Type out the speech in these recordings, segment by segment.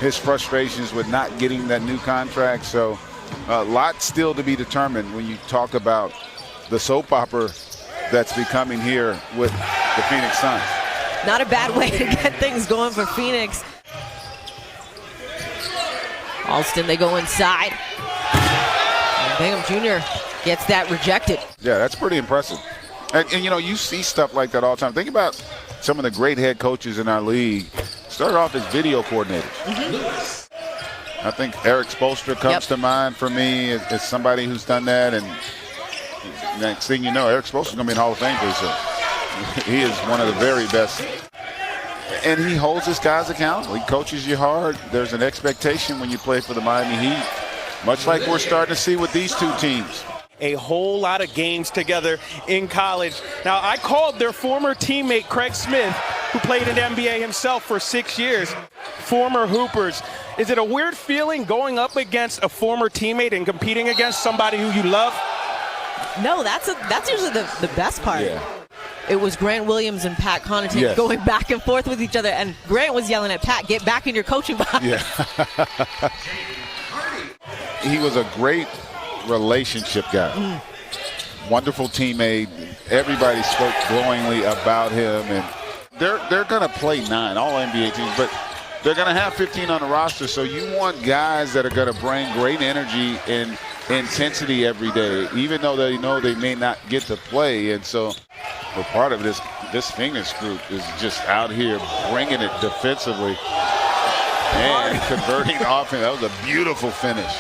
his frustrations with not getting that new contract. So a lot still to be determined when you talk about the soap opera that's becoming here with the Phoenix Suns. Not a bad way to get things going for Phoenix. Alston, they go inside. And Bingham Jr. gets that rejected. Yeah, that's pretty impressive. And you know, you see stuff like that all the time. Think about some of the great head coaches in our league. Started off as video coordinators. I think Eric Spoelstra comes to mind for me as somebody who's done that. And next thing you know, Eric Spoelstra's going to be in Hall of Fame pretty soon. He is one of the very best. And he holds his guys accountable. He coaches you hard. There's an expectation when you play for the Miami Heat, much like we're starting to see with these two teams. A whole lot of games together in college. Now, I called their former teammate, Craig Smith, who played in the NBA himself for 6 years, former Hoopers. Is it a weird feeling going up against a former teammate and competing against somebody who you love? No, that's usually the best part. Yeah. It was Grant Williams and Pat Connaughton going back and forth with each other, and Grant was yelling at Pat, "Get back in your coaching box." Yeah. He was a great relationship guy. Wonderful teammate. Everybody spoke glowingly about him, and they're going to play 9 all NBA teams, but they're going to have 15 on the roster. So you want guys that are going to bring great energy and intensity every day, even though they know they may not get to play. And so, well, part of this Phoenix group is just out here bringing it defensively and converting offense. That was a beautiful finish.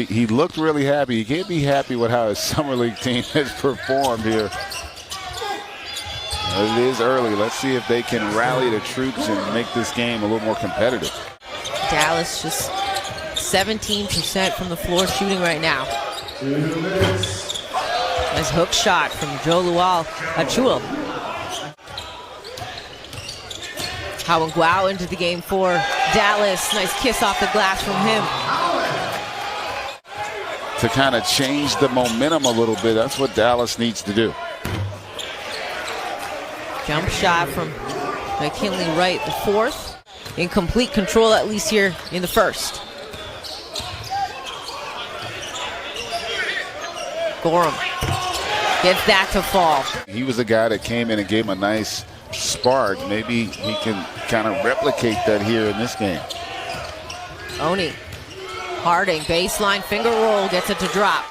He looked really happy. He can't be happy with how his summer league team has performed here. It is early. Let's see if they can rally the troops and make this game a little more competitive. Dallas just 17% from the floor shooting right now. Nice hook shot from Joe Achua. Howard Guau into the game for Dallas. Nice kiss off the glass from him. To kind of change the momentum a little bit, that's what Dallas needs to do. Jump shot from McKinley Wright, the fourth. In complete control, at least here in the first. Gorham gets that to fall. He was a guy that came in and gave him a nice spark. Maybe he can kind of replicate that here in this game. Oni, Harding, baseline finger roll, gets it to drop.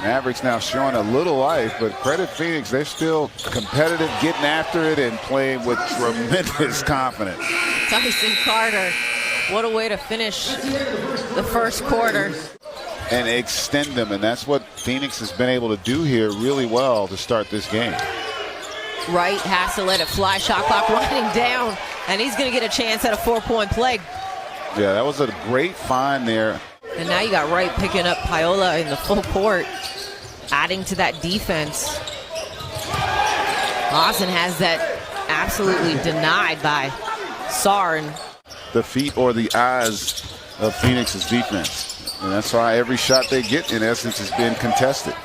Mavericks now showing a little life, but credit Phoenix, they're still competitive, getting after it, and playing with tremendous confidence. Tyson Carter, what a way to finish the first quarter. And extend them, and that's what Phoenix has been able to do here really well to start this game. Wright has to let it fly, shot clock winding down, and he's going to get a chance at a 4-point play. Yeah, that was a great find there. And now you got Wright picking up Paola in the full court, adding to that defense. Lawson has that absolutely denied by Sarr. And the feet or the eyes of Phoenix's defense. And that's why every shot they get, in essence, has been contested.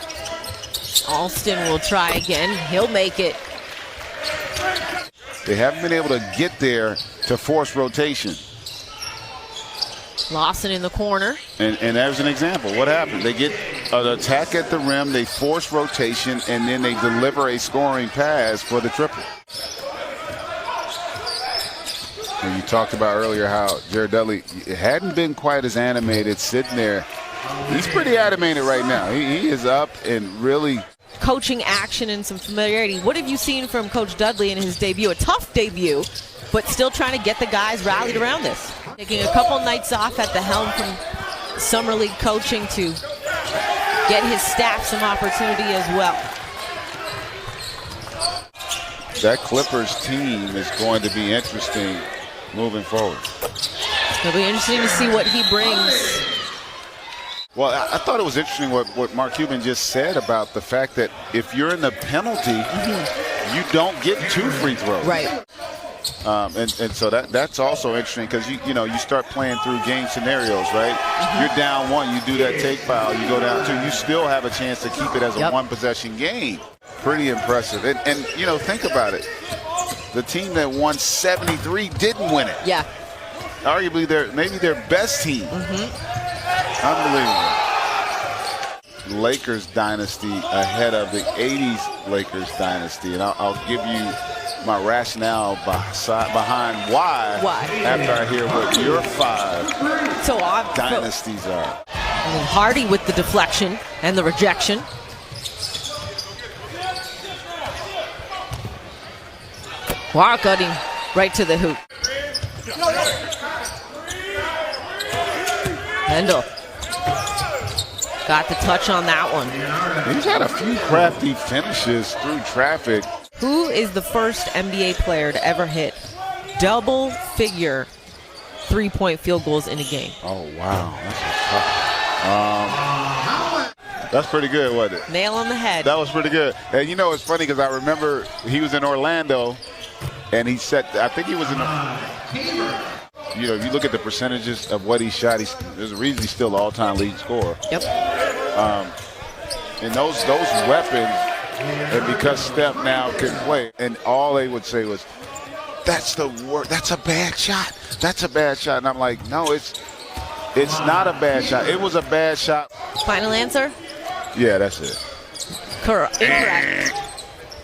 Alston will try again. He'll make it. They haven't been able to get there to force rotation. Lawson in the corner. And there's an example. What happened? They get an attack at the rim, they force rotation, and then they deliver a scoring pass for the triple. And you talked about earlier how Jared Dudley hadn't been quite as animated sitting there. He's pretty animated right now. He is up and really coaching action and some familiarity. What have you seen from Coach Dudley in his debut? A tough debut, but still trying to get the guys rallied around this. Taking a couple nights off at the helm from Summer League coaching to get his staff some opportunity as well. That Clippers team is going to be interesting moving forward. It'll be interesting to see what he brings. Well, I thought it was interesting what Mark Cuban just said about the fact that if you're in the penalty, you don't get 2 free throws. Right. And so that's also interesting because you start playing through game scenarios, right? You're down 1, you do that take foul, you go down 2, you still have a chance to keep it as a 1-possession game. Pretty impressive. And think about it. The team that won 73 didn't win it. Yeah. arguably maybe their best team. Unbelievable. Lakers dynasty ahead of the 80s Lakers dynasty. And I'll give you my rationale behind why after I hear what your 5 dynasties are. Hardy with the deflection and the rejection. Wire cutting right to the hoop. Hendel got the touch on that one. He's had a few crafty finishes through traffic. Who is the first NBA player to ever hit double-figure three-point field goals in a game? Oh, wow. That's pretty good, wasn't it? Nail on the head. That was pretty good. And you know, it's funny because I remember he was in Orlando, and he set, I think he was in you know, if you look at the percentages of what he shot, there's a reason he's still the all-time lead scorer. Yep. And those weapons, and because Steph now can play, and all they would say was, that's the worst, that's a bad shot. That's a bad shot. And I'm like, no, it's not a bad shot. It was a bad shot. Final answer? Yeah, that's it. Incorrect.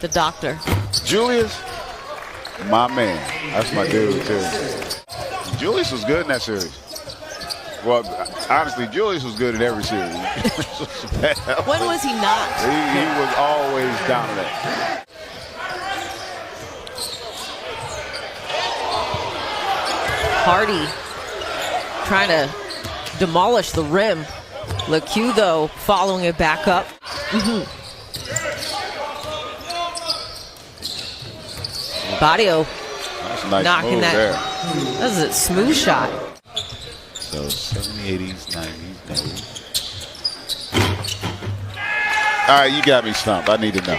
The doctor. Julius, my man. That's my dude, too. Julius was good in that series. Well, honestly, Julius was good in every series. When was he not? He was always dominant. Hardy trying to demolish the rim. LeCue, though, following it back up. Badio That's a nice knocking move that. there. That was a smooth shot. So 70s, 80s, 90s, no. All right, you got me stumped. I need to know.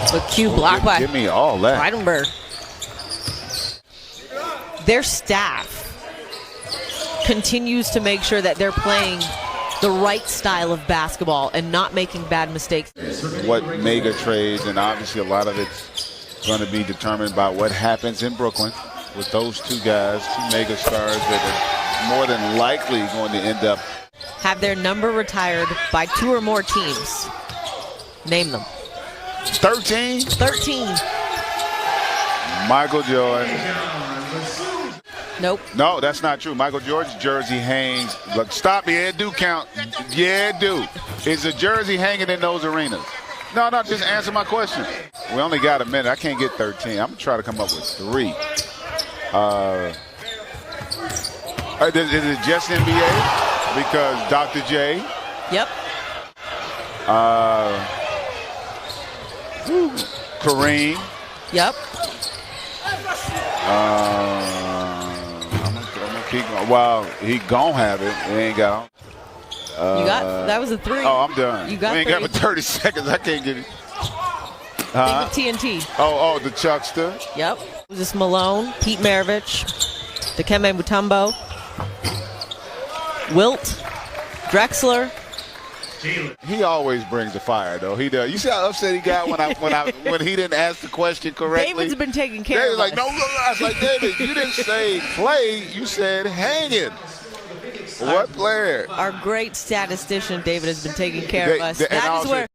LeCue blocked by Give me all that. Freidenberg. Their staff continues to make sure that they're playing the right style of basketball and not making bad mistakes. What mega trades, and obviously a lot of it's going to be determined by what happens in Brooklyn with those two guys, two mega stars that are more than likely going to end up. Have their number retired by 2 or more teams. Name them. 13? 13. Michael Jordan. Nope. No, that's not true. Michael Jordan's jersey hangs. Look, stop. Yeah, it do count. Yeah, it do. Is a jersey hanging in those arenas? No, just answer my question. We only got a minute. I can't get 13. I'm going to try to come up with 3. Is it just NBA? Because Dr. J. Yep. Kareem. Yep. I'm gonna keep going. Well, he gon' have it. He ain't got. You got that was a 3. Oh, I'm done. You got we ain't 3. got but 30 seconds. I can't get it. Think of TNT. Oh, the Chuckster. Yep. This Malone, Pete Maravich, Dikembe Mutombo, Wilt, Drexler. He always brings the fire, though. He does. You see how upset he got when he didn't ask the question correctly? David's been taking care David's of like, us. no. I was like, David, you didn't say play. You said hanging. What player? Our great statistician, David, has been taking care of us. That is where